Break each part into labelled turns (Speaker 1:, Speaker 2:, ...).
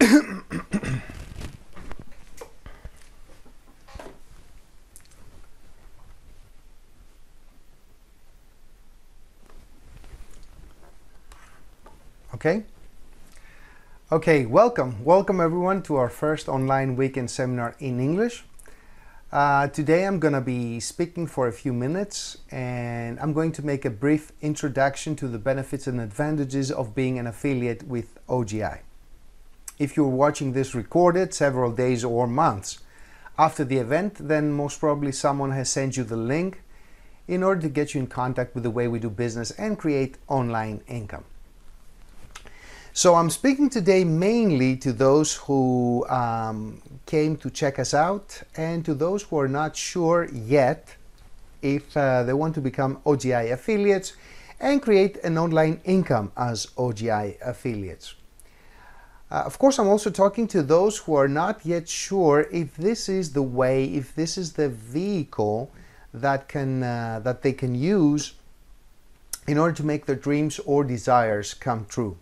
Speaker 1: Okay. Okay, welcome everyone to our first online weekend seminar in English. Today I'm going to be speaking for a few minutes, and I'm going to make a brief introduction to the benefits and advantages of being an affiliate with OGI. If you're watching this recorded several days or months after the event, then most probably someone has sent you the link in order to get you in contact with the way we do business and create online income. So I'm speaking today mainly to those who came to check us out and to those who are not sure yet if they want to become OGI affiliates and create an online income as OGI affiliates. Of course, I'm also talking to those who are not yet sure if this is the way, if this is the vehicle that they can use in order to make their dreams or desires come true.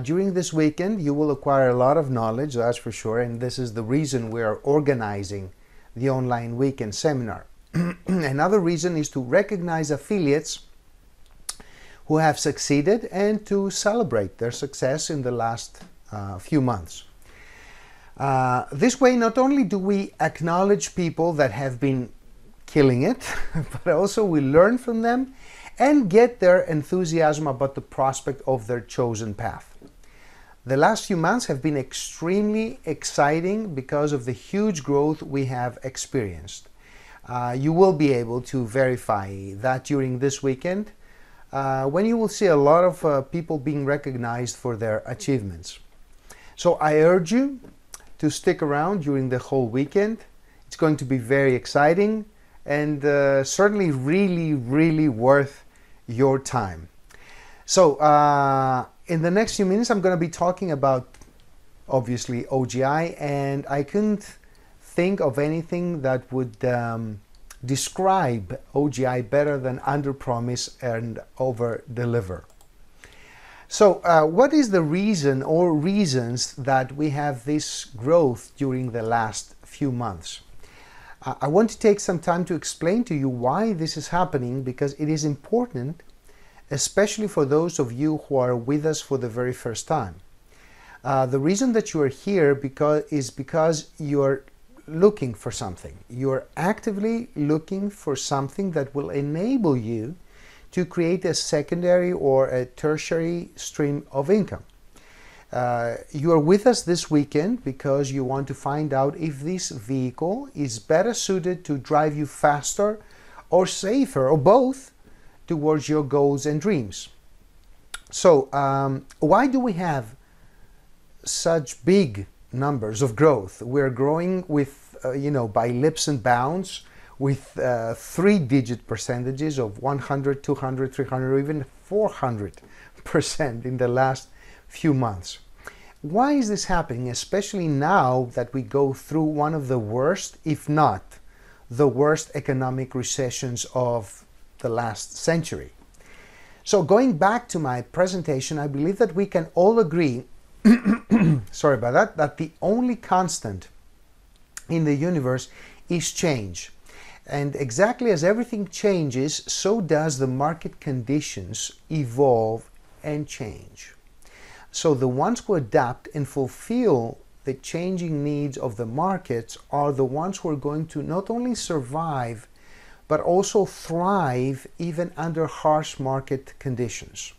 Speaker 1: During this weekend, you will acquire a lot of knowledge, that's for sure, and this is the reason we are organizing the online weekend seminar. Another reason is to recognize affiliates who have succeeded and to celebrate their success in the last few months. This way, not only do we acknowledge people that have been killing it, but also we learn from them and get their enthusiasm about the prospect of their chosen path. The last few months have been extremely exciting because of the huge growth we have experienced. You will be able to verify that during this weekend when you will see a lot of people being recognized for their achievements. So I urge you to stick around during the whole weekend. It's going to be very exciting and certainly really worth your time. So in the next few minutes I'm going to be talking about obviously OGI, and I couldn't think of anything that would describe OGI better than under promise and over deliver. So what is the reason or reasons that we have this growth during the last few months? I want to take some time to explain to you why this is happening, because it is important, especially for those of you who are with us for the very first time. The reason that you are here is because you're looking for something. You're actively looking for something that will enable you to create a secondary or a tertiary stream of income. You are with us this weekend because you want to find out if this vehicle is better suited to drive you faster or safer or both towards your goals and dreams. So why do we have such big numbers of growth? We're growing with, by leaps and bounds with 3-digit percentages of 100, 200, 300, or even 400% in the last few months. Why is this happening, especially now that we go through one of the worst, if not the worst, economic recessions of the last century? So going back to my presentation, I believe that we can all agree, sorry about that the only constant in the universe is change. And exactly as everything changes, so does the market conditions evolve and change. So the ones who adapt and fulfill the changing needs of the markets are the ones who are going to not only survive, but also thrive even under harsh market conditions.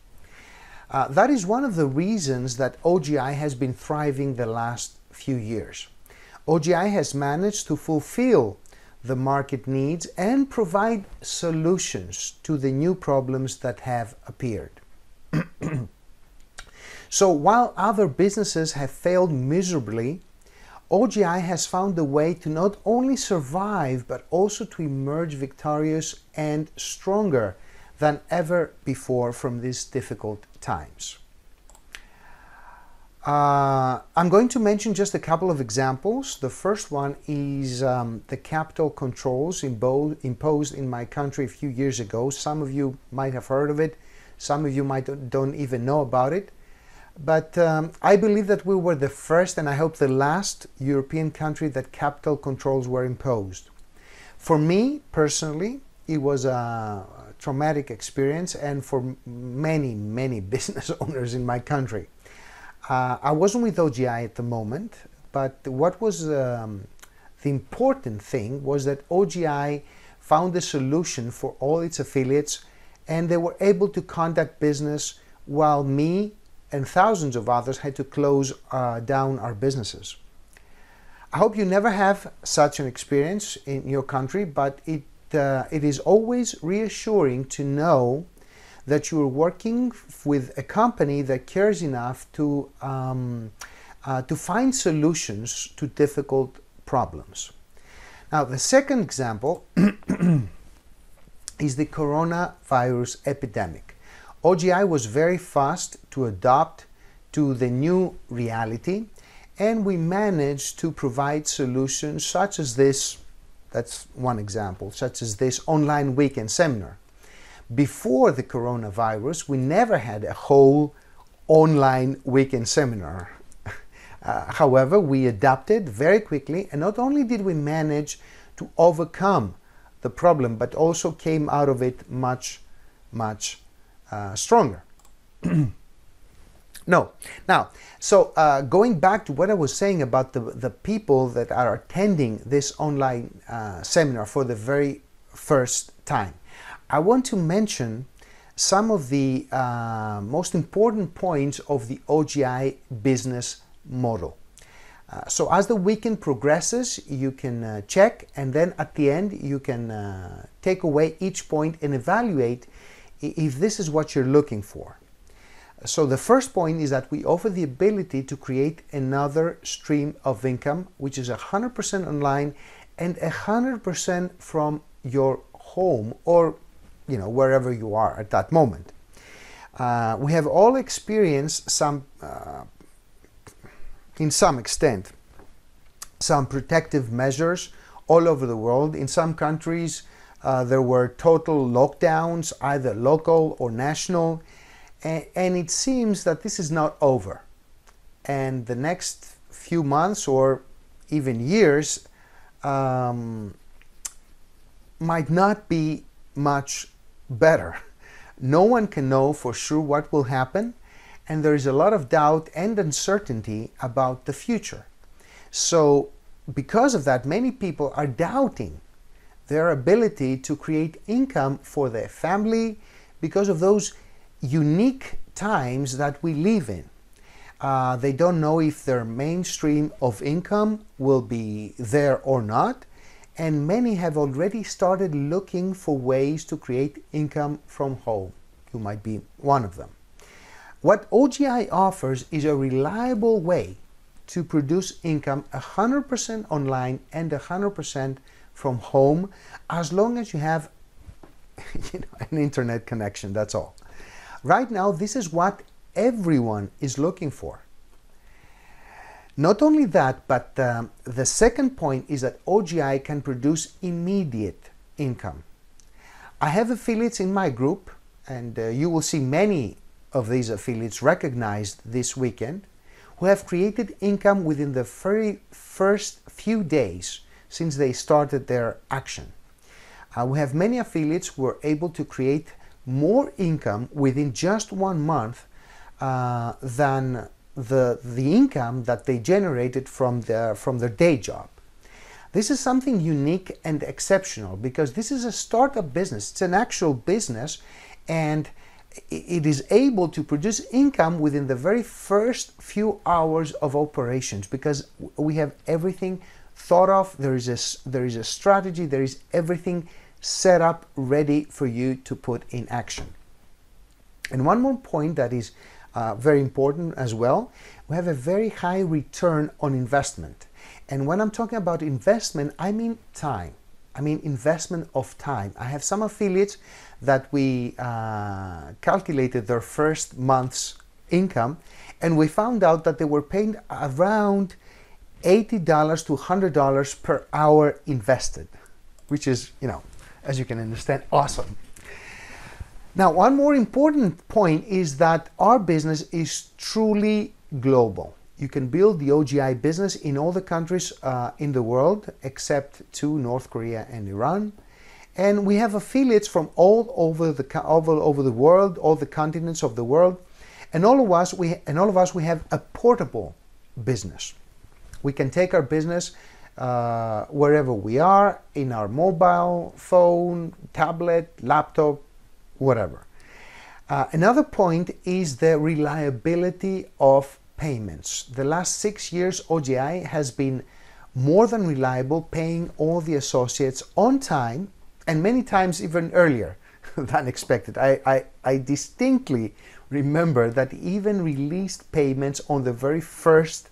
Speaker 1: That is one of the reasons that OGI has been thriving the last few years. OGI has managed to fulfill the market needs and provide solutions to the new problems that have appeared. So while other businesses have failed miserably, OGI has found a way to not only survive, but also to emerge victorious and stronger than ever before from these difficult times. I'm going to mention just a couple of examples. The first one is the capital controls imposed in my country a few years ago. Some of you might have heard of it. Some of you don't even know about it. But I believe that we were the first, and I hope the last, European country that capital controls were imposed. For me personally, it was a traumatic experience, and for many business owners in my country. I wasn't with OGI at the moment, but what was the important thing was that OGI found a solution for all its affiliates, and they were able to conduct business while me and thousands of others had to close down our businesses. I hope you never have such an experience in your country, but it is always reassuring to know that you are working with a company that cares enough to find solutions to difficult problems. Now, the second example is the coronavirus epidemic. OGI was very fast to adapt to the new reality, and we managed to provide solutions such as this. That's one example, such as this online weekend seminar. Before the coronavirus, we never had a whole online weekend seminar. However, we adapted very quickly, and not only did we manage to overcome the problem, but also came out of it much stronger. Going back to what I was saying about the people that are attending this online seminar for the very first time, I want to mention some of the most important points of the OGI business model. So as the weekend progresses, you can check, and then at the end you can take away each point and evaluate if this is what you're looking for. So the first point is that we offer the ability to create another stream of income, which is 100% online and 100% from your home, or wherever you are at that moment. We have all experienced in some extent, some protective measures all over the world. In some countries, there were total lockdowns, either local or national, and it seems that this is not over. And the next few months or even years might not be much better. No one can know for sure what will happen, and there is a lot of doubt and uncertainty about the future. So because of that, many people are doubting their ability to create income for their family because of those unique times that we live in. They don't know if their mainstream of income will be there or not, and many have already started looking for ways to create income from home. You might be one of them. What OGI offers is a reliable way to produce income 100% online and 100% from home, as long as you have an internet connection, that's all. Right now, this is what everyone is looking for. Not only that, but the second point is that OGI can produce immediate income. I have affiliates in my group, and you will see many of these affiliates recognized this weekend, who have created income within the very first few days since they started their action. We have many affiliates who were able to create more income within just 1 month than the income that they generated from their day job. This is something unique and exceptional because this is a startup business. It's an actual business, and it is able to produce income within the very first few hours of operations because we have everything thought of. There is a strategy. There is everything set up ready for you to put in action. And one more point that is very important as well, we have a very high return on investment. And when I'm talking about investment, I mean time. I mean investment of time. I have some affiliates that we calculated their first month's income, and we found out that they were paying around $80 to $100 per hour invested, which is, as you can understand, awesome. Now, one more important point is that our business is truly global. You can build the OGI business in all the countries in the world except two, North Korea and Iran. And we have affiliates from all over the world, all the continents of the world. And all of us, we have a portable business. We can take our business wherever we are, in our mobile phone, tablet, laptop, whatever. Another point is the reliability of payments. The last 6 years, OGI has been more than reliable, paying all the associates on time, and many times even earlier than expected. I distinctly remember that even released payments on the very first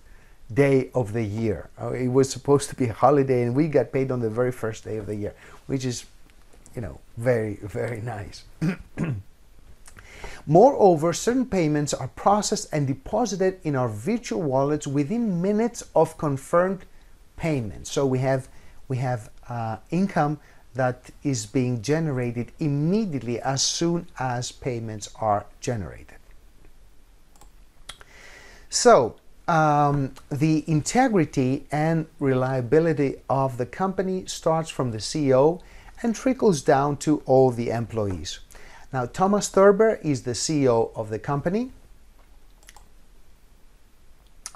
Speaker 1: day of the year. It was supposed to be a holiday and we got paid on the very first day of the year, which is, very, very nice. Moreover, certain payments are processed and deposited in our virtual wallets within minutes of confirmed payment. So we have income that is being generated immediately as soon as payments are generated. So the integrity and reliability of the company starts from the CEO and trickles down to all the employees. Now, Thomas Thurber is the CEO of the company.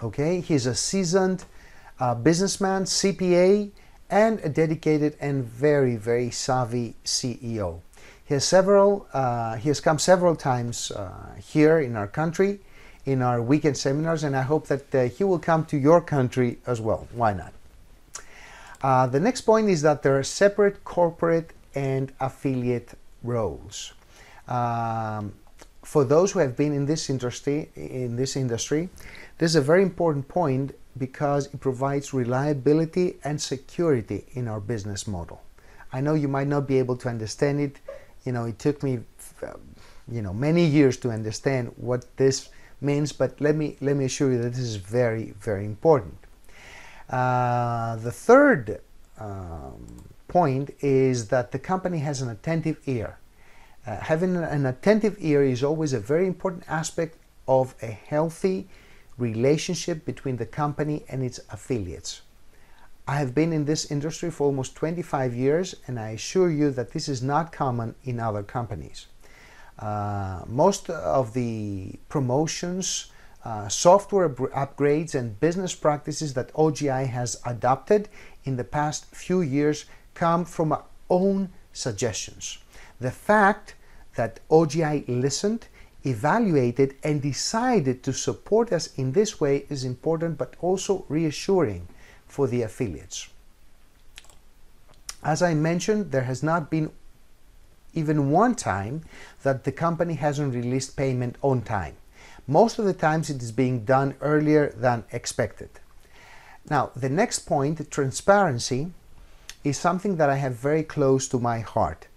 Speaker 1: Okay, he's a seasoned businessman, CPA, and a dedicated and very, very savvy CEO. He has come several times here in our country, in our weekend seminars, and I hope that he will come to your country as well. Why not? The next point is that there are separate corporate and affiliate roles. For those who have been in this industry, this is a very important point because it provides reliability and security in our business model. I know you might not be able to understand it. It took me, many years to understand what this means, but let me assure you that this is very, very important. The third point is that the company has an attentive ear. Having an attentive ear is always a very important aspect of a healthy relationship between the company and its affiliates. I have been in this industry for almost 25 years, and I assure you that this is not common in other companies. Most of the promotions, software upgrades, and business practices that OGI has adopted in the past few years come from our own suggestions. The fact that OGI listened, evaluated, and decided to support us in this way is important, but also reassuring for the affiliates. As I mentioned, there has not been even one time that the company hasn't released payment on time. Most of the times it is being done earlier than expected. Now, the next point, transparency, is something that I have very close to my heart.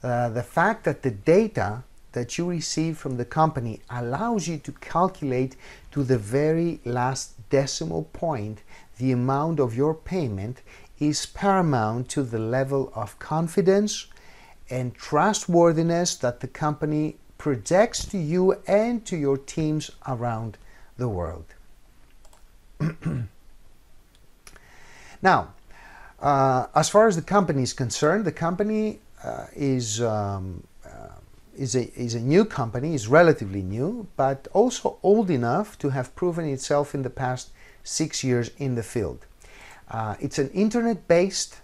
Speaker 1: The fact that the data that you receive from the company allows you to calculate to the very last decimal point the amount of your payment is paramount to the level of confidence and trustworthiness that the company projects to you and to your teams around the world. Now, as far as the company is concerned, the company is a new company, is relatively new, but also old enough to have proven itself in the past 6 years in the field. It's an internet-based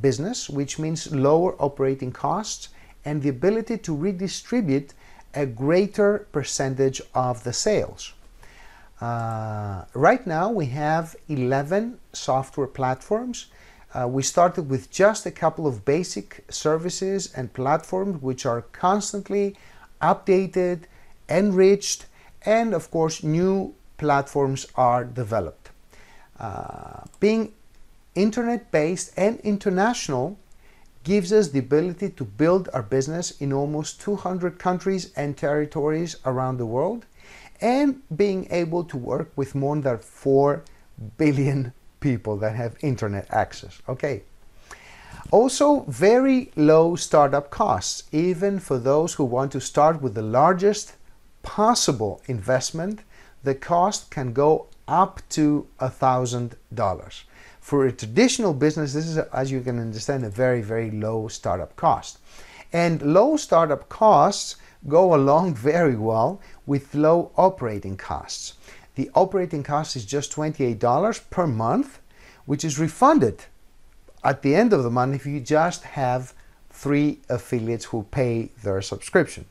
Speaker 1: business, which means lower operating costs and the ability to redistribute a greater percentage of the sales. Right now we have 11 software platforms. We started with just a couple of basic services and platforms which are constantly updated, enriched, and of course new platforms are developed. Being internet-based and international gives us the ability to build our business in almost 200 countries and territories around the world, and being able to work with more than 4 billion people that have internet access. Okay. Also, very low startup costs, even for those who want to start with the largest possible investment. The cost can go up to $1,000. For a traditional business, this is, as you can understand, a very, very low startup cost. And low startup costs go along very well with low operating costs. The operating cost is just $28 per month, which is refunded at the end of the month if you just have 3 affiliates who pay their subscription.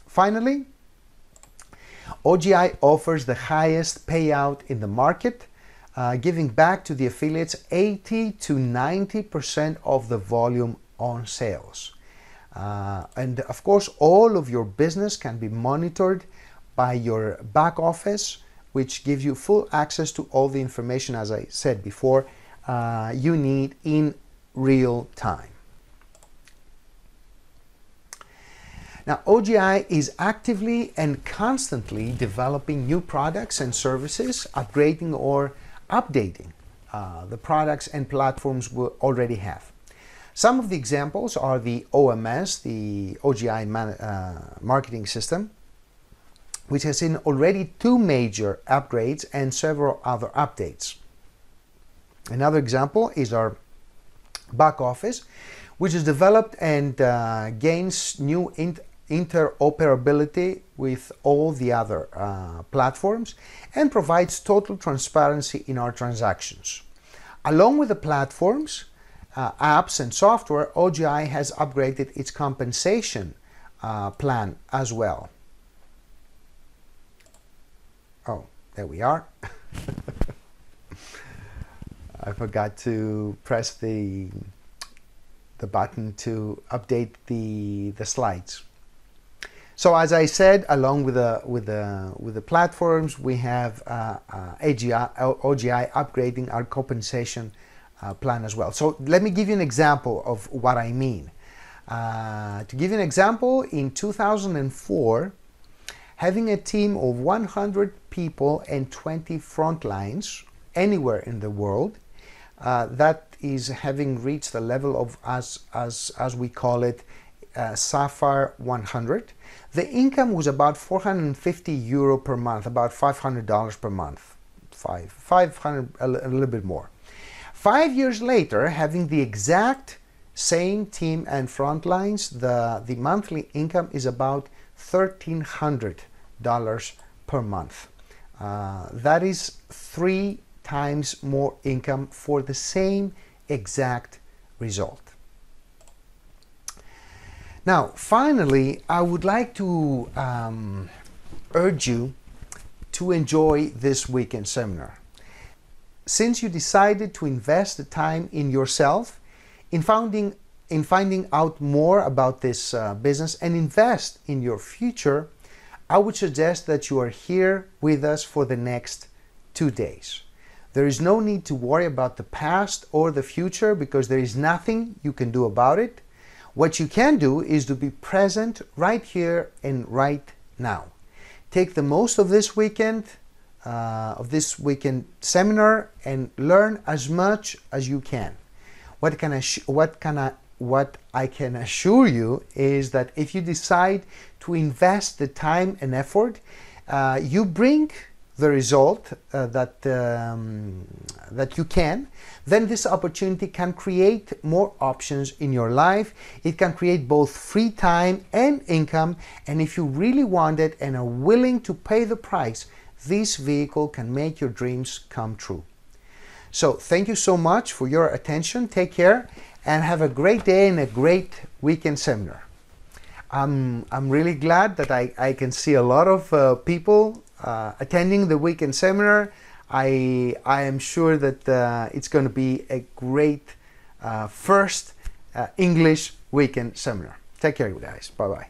Speaker 1: Finally, OGI offers the highest payout in the market, giving back to the affiliates 80 to 90% of the volume on sales. And of course, all of your business can be monitored by your back office, which gives you full access to all the information, as I said before, you need in real time. Now, OGI is actively and constantly developing new products and services, upgrading or updating the products and platforms we already have. Some of the examples are the OMS, the OGI marketing system, which has seen already 2 major upgrades and several other updates. Another example is our back office, which is developed and gains new interoperability with all the other platforms and provides total transparency in our transactions. Along with the platforms, apps and software, OGI has upgraded its compensation plan as well. Oh, there we are. I forgot to press the button to update the slides. So as I said, along with the platforms, we have OGI upgrading our compensation plan as well. So let me give you an example of what I mean. To give you an example, in 2004, having a team of 100 people and 20 front lines anywhere in the world, that is having reached the level of, as we call it, Sapphire 100. The income was about 450 euro per month, about $500 per month, 500, a little bit more. 5 years later, having the exact same team and front lines, the monthly income is about $1,300 per month. That is 3 times more income for the same exact result. Now, finally, I would like to urge you to enjoy this weekend seminar. Since you decided to invest the time in yourself, in finding out more about this business and invest in your future, I would suggest that you are here with us for the next 2 days. There is no need to worry about the past or the future because there is nothing you can do about it. What you can do is to be present right here and right now. Take the most of this weekend seminar and learn as much as you can. What I can assure you is that if you decide to invest the time and effort, you bring the result that you can, then this opportunity can create more options in your life. It can create both free time and income, and if you really want it and are willing to pay the price, this vehicle can make your dreams come true. So thank you so much for your attention. Take care and have a great day and a great weekend seminar. I'm really glad that I can see a lot of people attending the weekend seminar. I am sure that it's going to be a great first English weekend seminar. Take care, guys. Bye-bye.